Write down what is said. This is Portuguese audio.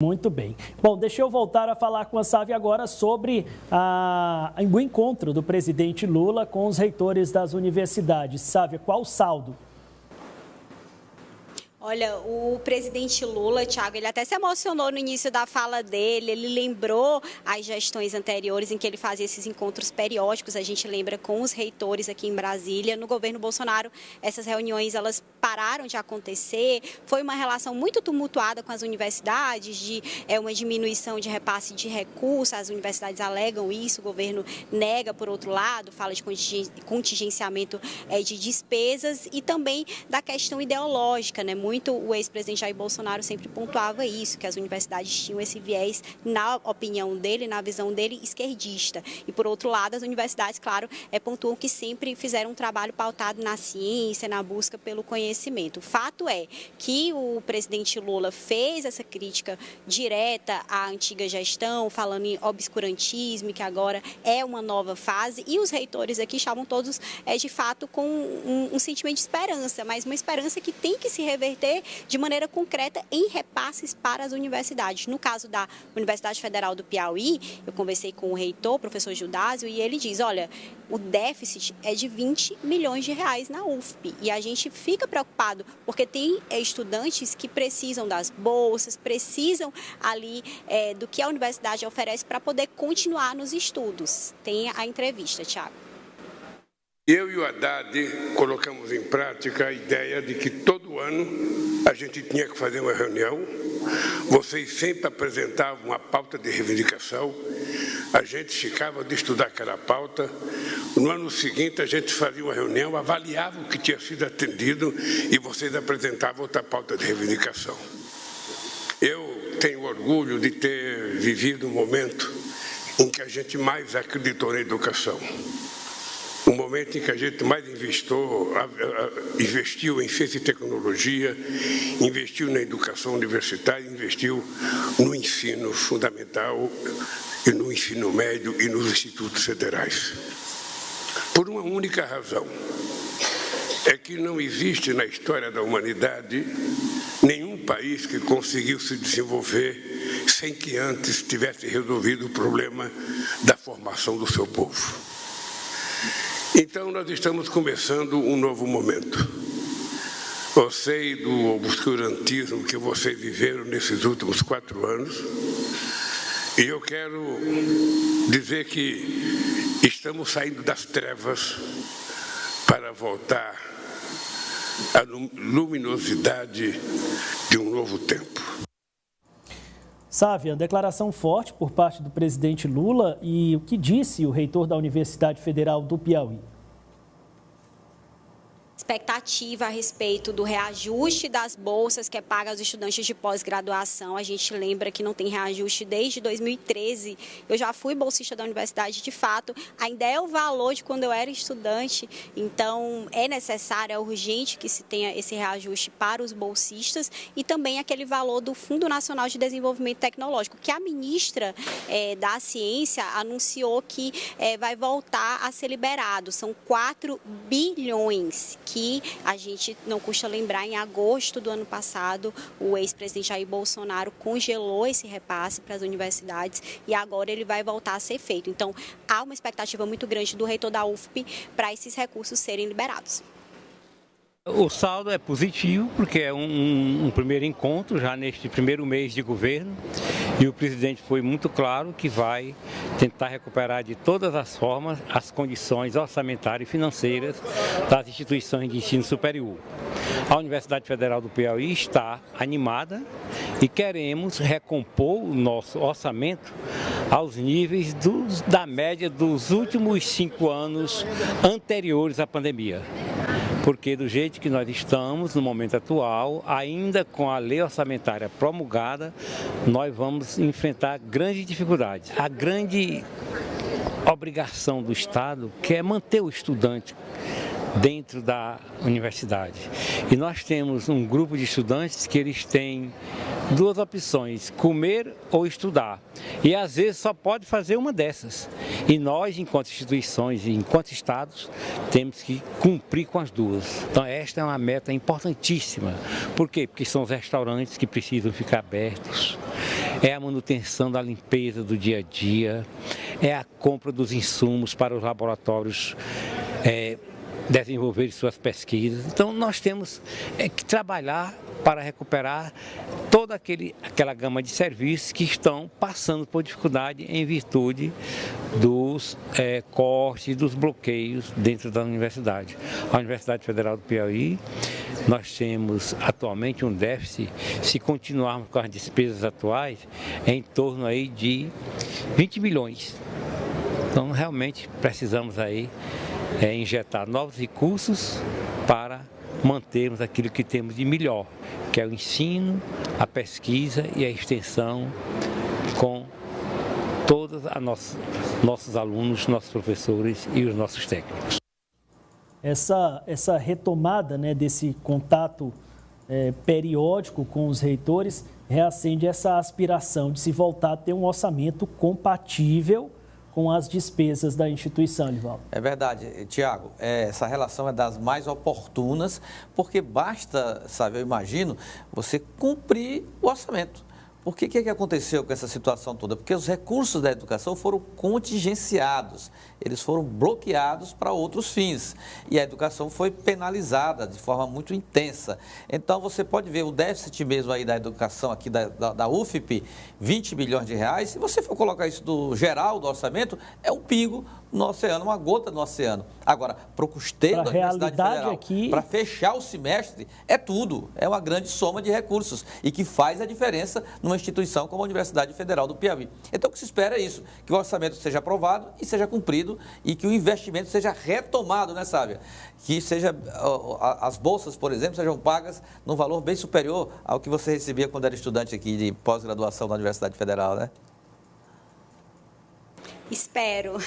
Muito bem. Bom, deixa eu voltar a falar com a Sávia agora sobre o encontro do presidente Lula com os reitores das universidades. Sávia, qual o saldo? Olha, o presidente Lula, Thiago, ele até se emocionou no início da fala dele, ele lembrou as gestões anteriores em que ele fazia esses encontros periódicos, a gente lembra com os reitores aqui em Brasília. No governo Bolsonaro, essas reuniões, elas pararam de acontecer, foi uma relação muito tumultuada com as universidades, de uma diminuição de repasse de recursos, as universidades alegam isso, o governo nega por outro lado, fala de contingenciamento de despesas e também da questão ideológica, né? Muito o ex-presidente Jair Bolsonaro sempre pontuava isso, que as universidades tinham esse viés, na opinião dele, na visão dele, esquerdista. E, por outro lado, as universidades, claro, pontuam que sempre fizeram um trabalho pautado na ciência, na busca pelo conhecimento. O fato é que o presidente Lula fez essa crítica direta à antiga gestão, falando em obscurantismo, que agora é uma nova fase, e os reitores aqui estavam todos, de fato, com um sentimento de esperança, mas uma esperança que tem que se reverter de maneira concreta em repasses para as universidades. No caso da Universidade Federal do Piauí, eu conversei com o reitor, o professor Gildásio, e ele diz, olha, o déficit é de 20 milhões de reais na UFP. E a gente fica preocupado, porque tem estudantes que precisam das bolsas, precisam ali do que a universidade oferece para poder continuar nos estudos. Tem a entrevista, Thiago. Eu e o Haddad colocamos em prática a ideia de que todo ano a gente tinha que fazer uma reunião. Vocês sempre apresentavam uma pauta de reivindicação, a gente ficava de estudar aquela pauta. No ano seguinte a gente fazia uma reunião, avaliava o que tinha sido atendido e vocês apresentavam outra pauta de reivindicação. Eu tenho orgulho de ter vivido um momento em que a gente mais acreditou na educação. Um momento em que a gente mais investiu em ciência e tecnologia, investiu na educação universitária, investiu no ensino fundamental e no ensino médio e nos institutos federais. Por uma única razão, é que não existe na história da humanidade nenhum país que conseguiu se desenvolver sem que antes tivesse resolvido o problema da formação do seu povo. Então, nós estamos começando um novo momento. Eu sei do obscurantismo que vocês viveram nesses últimos 4 anos e eu quero dizer que estamos saindo das trevas para voltar à luminosidade de um novo tempo. Sávia, declaração forte por parte do presidente Lula e o que disse o reitor da Universidade Federal do Piauí? Expectativa a respeito do reajuste das bolsas que é paga aos estudantes de pós-graduação. A gente lembra que não tem reajuste desde 2013. Eu já fui bolsista da universidade, de fato, ainda é o valor de quando eu era estudante. Então, é necessário, é urgente que se tenha esse reajuste para os bolsistas e também aquele valor do Fundo Nacional de Desenvolvimento Tecnológico, que a ministra da Ciência anunciou que vai voltar a ser liberado. São 4 bilhões que a gente não custa lembrar, em agosto do ano passado, o ex-presidente Jair Bolsonaro congelou esse repasse para as universidades e agora ele vai voltar a ser feito. Então, há uma expectativa muito grande do reitor da UFP para esses recursos serem liberados. O saldo é positivo, porque é um primeiro encontro já neste primeiro mês de governo e o presidente foi muito claro que vai tentar recuperar de todas as formas as condições orçamentárias e financeiras das instituições de ensino superior. A Universidade Federal do Piauí está animada e queremos recompor o nosso orçamento aos níveis da média dos últimos 5 anos anteriores à pandemia. Porque do jeito que nós estamos no momento atual, ainda com a lei orçamentária promulgada, nós vamos enfrentar grandes dificuldades. A grande obrigação do Estado que é manter o estudante dentro da universidade. E nós temos um grupo de estudantes que eles têm 2 opções, comer ou estudar. E às vezes só pode fazer uma dessas. E nós, enquanto instituições e enquanto estados, temos que cumprir com as 2. Então esta é uma meta importantíssima. Por quê? Porque são os restaurantes que precisam ficar abertos. é a manutenção da limpeza do dia a dia, é a compra dos insumos para os laboratórios desenvolver suas pesquisas. Então, nós temos que trabalhar para recuperar toda aquela gama de serviços que estão passando por dificuldade em virtude dos cortes, dos bloqueios dentro da universidade. A Universidade Federal do Piauí, nós temos atualmente um déficit, se continuarmos com as despesas atuais, em torno aí de 20 milhões. Então, realmente, precisamos aí injetar novos recursos para mantermos aquilo que temos de melhor, que é o ensino, a pesquisa e a extensão com todos nossos alunos, nossos professores e os nossos técnicos. Essa retomada, né, desse contato periódico com os reitores reacende essa aspiração de se voltar a ter um orçamento compatível com as despesas da instituição, Livaldo. É verdade, Tiago, essa relação é das mais oportunas, porque basta, sabe, eu imagino, você cumprir o orçamento. Por que aconteceu com essa situação toda? Porque os recursos da educação foram contingenciados, eles foram bloqueados para outros fins e a educação foi penalizada de forma muito intensa. Então, você pode ver o déficit mesmo aí da educação aqui da UFP, 20 bilhões de reais. Se você for colocar isso do geral do orçamento, é um pingo no oceano, uma gota no oceano. Agora, para o custeio da Universidade Federal, aqui... para fechar o semestre, é tudo. É uma grande soma de recursos e que faz a diferença numa instituição como a Universidade Federal do Piauí. Então, o que se espera é isso, que o orçamento seja aprovado e seja cumprido e que o investimento seja retomado, né, Sávia? Que as bolsas, por exemplo, sejam pagas num valor bem superior ao que você recebia quando era estudante aqui de pós-graduação na Universidade Federal, né? Espero.